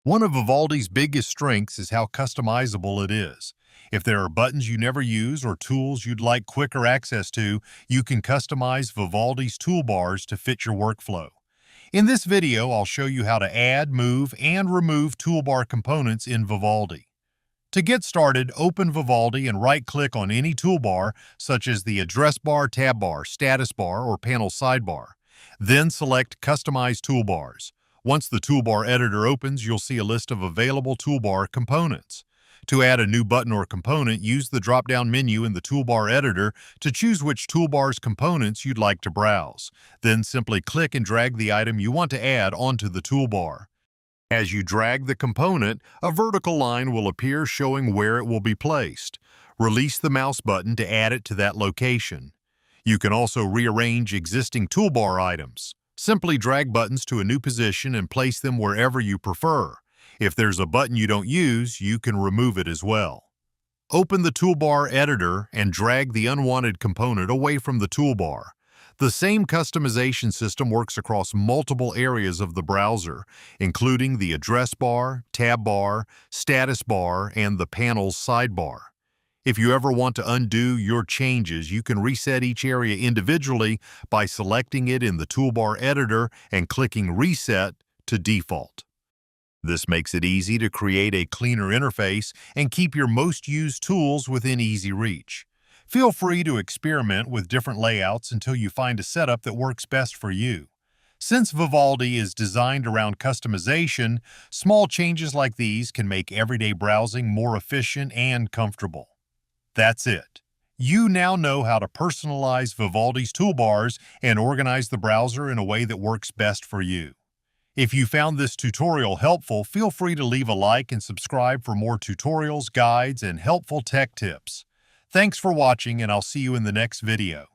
One of Vivaldi's biggest strengths is how customizable it is. If there are buttons you never use or tools you'd like quicker access to, you can customize Vivaldi's toolbars to fit your workflow. In this video, I'll show you how to add, move, and remove toolbar components in Vivaldi. To get started, open Vivaldi and right-click on any toolbar, such as the address bar, tab bar, status bar, or panel sidebar. Then select Customize Toolbars. Once the toolbar editor opens, you'll see a list of available toolbar components. To add a new button or component, use the drop-down menu in the toolbar editor to choose which toolbar's components you'd like to browse. Then simply click and drag the item you want to add onto the toolbar. As you drag the component, a vertical line will appear showing where it will be placed. Release the mouse button to add it to that location. You can also rearrange existing toolbar items. Simply drag buttons to a new position and place them wherever you prefer. If there's a button you don't use, you can remove it as well. Open the toolbar editor and drag the unwanted component away from the toolbar. The same customization system works across multiple areas of the browser, including the address bar, tab bar, status bar, and the panel's sidebar. If you ever want to undo your changes, you can reset each area individually by selecting it in the toolbar editor and clicking Reset to default. This makes it easy to create a cleaner interface and keep your most used tools within easy reach. Feel free to experiment with different layouts until you find a setup that works best for you. Since Vivaldi is designed around customization, small changes like these can make everyday browsing more efficient and comfortable. That's it. You now know how to personalize Vivaldi's toolbars and organize the browser in a way that works best for you. If you found this tutorial helpful, feel free to leave a like and subscribe for more tutorials, guides, and helpful tech tips. Thanks for watching, and I'll see you in the next video.